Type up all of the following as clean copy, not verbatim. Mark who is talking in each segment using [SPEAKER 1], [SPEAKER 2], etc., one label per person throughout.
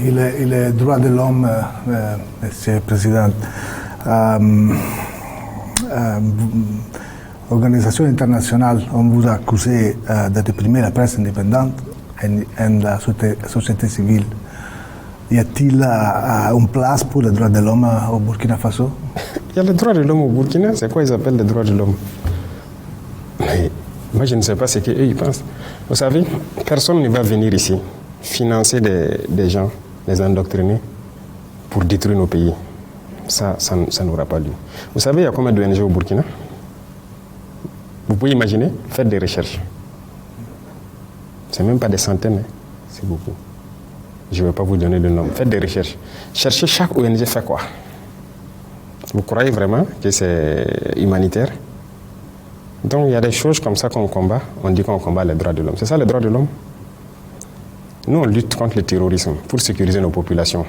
[SPEAKER 1] Il est droit de l'homme, Monsieur le Président. Organisations internationales ont vous accusé de réprimer la presse indépendante et la société civile. Y a-t-il une place pour les droits de l'homme au Burkina Faso?
[SPEAKER 2] Il y a les droits de l'homme au Burkina, c'est quoi ils appellent les droits de l'homme? Mais moi je ne sais pas ce qu'eux ils pensent. Vous savez, personne ne va venir ici financer des gens, les endoctriner pour détruire nos pays. Ça n'aura pas lieu. Vous savez, il y a combien d'ONG au Burkina? Vous pouvez imaginer, faites des recherches. C'est même pas des centaines, hein. C'est beaucoup. Je ne vais pas vous donner de nom. Faites des recherches. Cherchez chaque ONG fait quoi. Vous croyez vraiment que c'est humanitaire? Donc il y a des choses comme ça qu'on combat. On dit qu'on combat les droits de l'homme. C'est ça les droits de l'homme? Nous, on lutte contre le terrorisme pour sécuriser nos populations.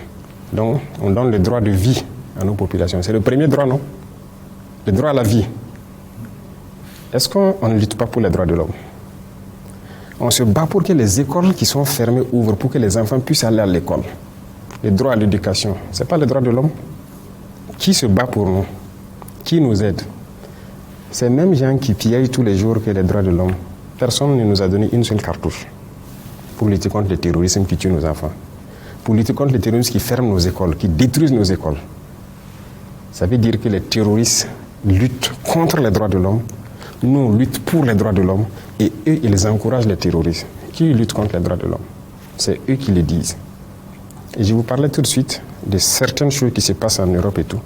[SPEAKER 2] Donc on donne le droit de vie à nos populations. C'est le premier droit, non? Le droit à la vie. Est-ce qu'on ne lutte pas pour les droits de l'homme? On se bat pour que les écoles qui sont fermées ouvrent, pour que les enfants puissent aller à l'école. Le droit à l'éducation, ce n'est pas le droit de l'homme? Qui se bat pour nous? Qui nous aide? Ces mêmes gens qui pillent tous les jours que les droits de l'homme, personne ne nous a donné une seule cartouche pour lutter contre le terrorisme qui tue nos enfants, pour lutter contre le terrorisme qui ferme nos écoles, qui détruisent nos écoles. Ça veut dire que les terroristes luttent contre les droits de l'homme. Nous, on lutte pour les droits de l'homme et eux, ils encouragent les terroristes. Qui lutte contre les droits de l'homme? C'est eux qui le disent. Et je vous parlais tout de suite de certaines choses qui se passent en Europe et tout.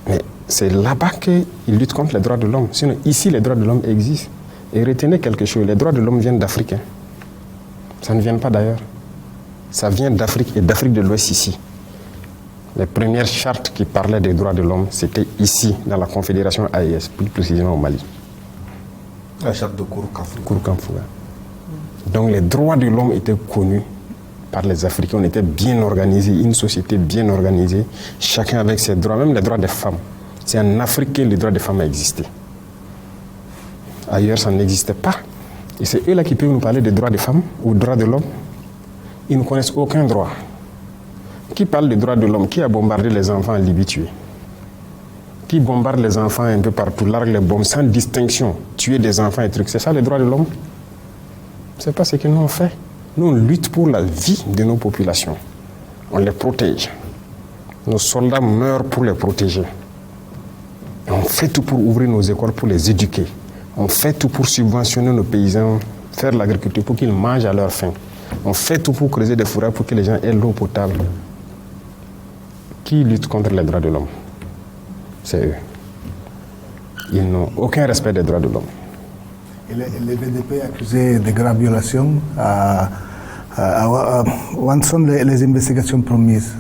[SPEAKER 2] Mais c'est là-bas qu'ils luttent contre les droits de l'homme. Sinon, ici, les droits de l'homme existent. Et retenez quelque chose, les droits de l'homme viennent d'Afrique. Hein. Ça ne vient pas d'ailleurs. Ça vient d'Afrique et d'Afrique de l'Ouest ici. Les premières chartes qui parlaient des droits de l'homme, c'était ici, dans la Confédération AES, plus précisément au Mali.
[SPEAKER 3] La charte de
[SPEAKER 2] Kouroukanfouga. Donc les droits de l'homme étaient connus par les Africains. On était bien organisés, une société bien organisée, chacun avec ses droits, même les droits des femmes. C'est en Afrique que les droits des femmes existaient. Ailleurs, ça n'existait pas. Et c'est eux là qui peuvent nous parler des droits des femmes ou des droits de l'homme. Ils ne connaissent aucun droit. Qui parle des droits de l'homme? Qui a bombardé les enfants en Libye tués? Qui bombarde les enfants un peu partout, largue les bombes sans distinction, tuer des enfants et trucs? C'est ça les droits de l'homme? C'est pas ce que nous on fait. Nous on lutte pour la vie de nos populations. On les protège. Nos soldats meurent pour les protéger. Et on fait tout pour ouvrir nos écoles, pour les éduquer. On fait tout pour subventionner nos paysans, faire l'agriculture pour qu'ils mangent à leur faim. On fait tout pour creuser des forêts pour que les gens aient l'eau potable. Qui lutte contre les droits de l'homme? C'est eux. Ils n'ont aucun respect des droits de l'homme.
[SPEAKER 1] Et le VDP accusé de graves violations. Où sont les investigations promises?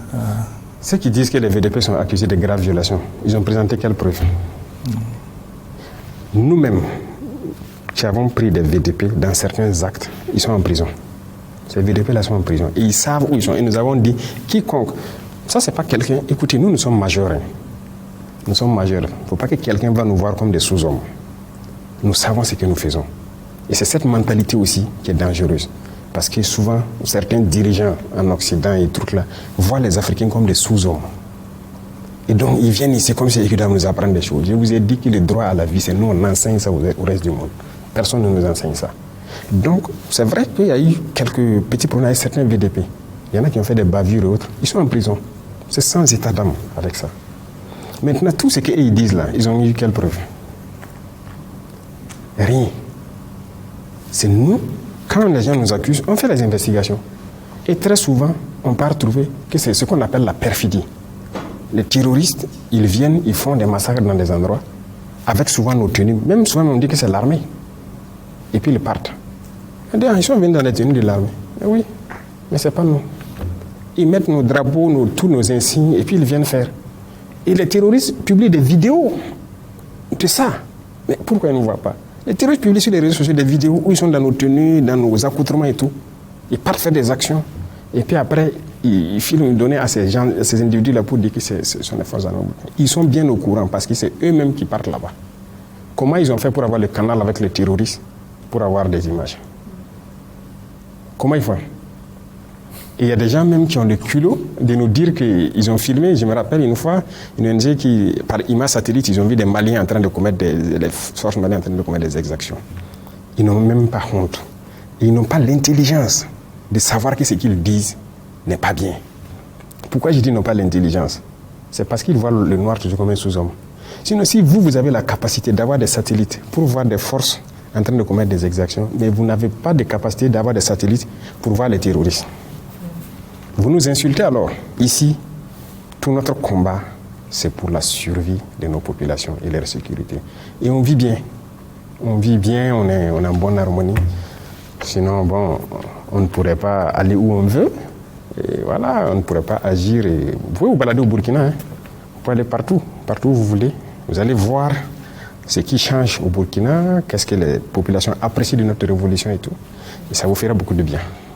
[SPEAKER 2] Ceux qui disent que les VDP sont accusés de graves violations, ils ont présenté quelles preuves? Nous-mêmes, qui avons pris des VDP dans certains actes, ils sont en prison. Ces VDP-là sont en prison. Et ils savent où ils sont. Et nous avons dit, quiconque... Ça, c'est pas quelqu'un... Écoutez, nous sommes majeurs. Hein. Nous sommes majeurs. Il ne faut pas que quelqu'un va nous voir comme des sous-hommes. Nous savons ce que nous faisons. Et c'est cette mentalité aussi qui est dangereuse. Parce que souvent, certains dirigeants en Occident et trucs là, voient les Africains comme des sous-hommes. Et donc, ils viennent ici comme si ils doivent nous apprendre des choses. Je vous ai dit que le droit à la vie, c'est nous, on enseigne ça au reste du monde. Personne ne nous enseigne ça. Donc, c'est vrai qu'il y a eu quelques petits problèmes avec certains VDP. Il y en a qui ont fait des bavures et autres. Ils sont en prison. C'est sans état d'âme avec ça. Maintenant, tout ce qu'ils disent là, ils ont eu quelle preuve? Rien. C'est nous, quand les gens nous accusent, on fait les investigations. Et très souvent, on part trouver que c'est ce qu'on appelle la perfidie. Les terroristes, ils viennent, ils font des massacres dans des endroits, avec souvent nos tenues. Même souvent, on dit que c'est l'armée. Et puis ils partent. Ils sont venus dans les tenues de l'armée. Oui, mais ce n'est pas nous. Ils mettent nos drapeaux, tous nos insignes, et puis ils viennent faire. Et les terroristes publient des vidéos de ça. Mais pourquoi ils ne nous voient pas? Les terroristes publient sur les réseaux sociaux des vidéos où ils sont dans nos tenues, dans nos accoutrements et tout. Ils partent faire des actions. Et puis après, ils filment donner à ces gens, à ces individus-là pour dire que ce sont des forces armées. Ils sont bien au courant parce que c'est eux-mêmes qui partent là-bas. Comment ils ont fait pour avoir le canal avec les terroristes, pour avoir des images? Comment ils font? Et il y a des gens même qui ont le culot de nous dire qu'ils ont filmé. Je me rappelle une fois, une ONG qui, par image satellite, ils ont vu des Maliens en train de commettre les forces maliennes en train de commettre des exactions. Ils n'ont même pas honte. Et ils n'ont pas l'intelligence de savoir que ce qu'ils disent n'est pas bien. Pourquoi je dis n'ont pas l'intelligence? C'est parce qu'ils voient le noir toujours comme un sous-homme. Sinon, si vous avez la capacité d'avoir des satellites pour voir des forces en train de commettre des exactions, mais vous n'avez pas de capacité d'avoir des satellites pour voir les terroristes. Vous nous insultez alors. Ici, tout notre combat, c'est pour la survie de nos populations et leur sécurité. Et on vit bien. On vit bien, on est en bonne harmonie. Sinon, bon, on ne pourrait pas aller où on veut. Et voilà, on ne pourrait pas agir. Et vous pouvez vous balader au Burkina. Hein. Vous pouvez aller partout où vous voulez. Vous allez voir ce qui change au Burkina, qu'est-ce que les populations apprécient de notre révolution et tout. Et ça vous fera beaucoup de bien.